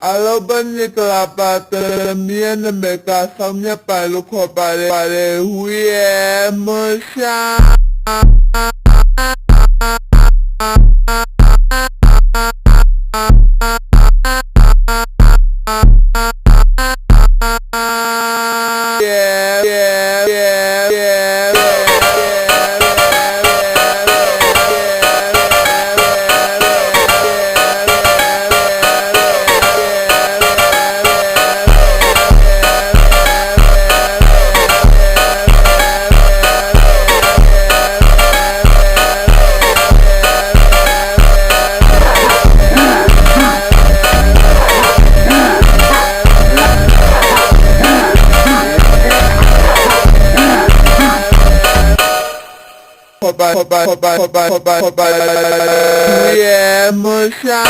Alobaniklapata miana meka samnya palu ko pare huye musha Hoba, yeah, musha.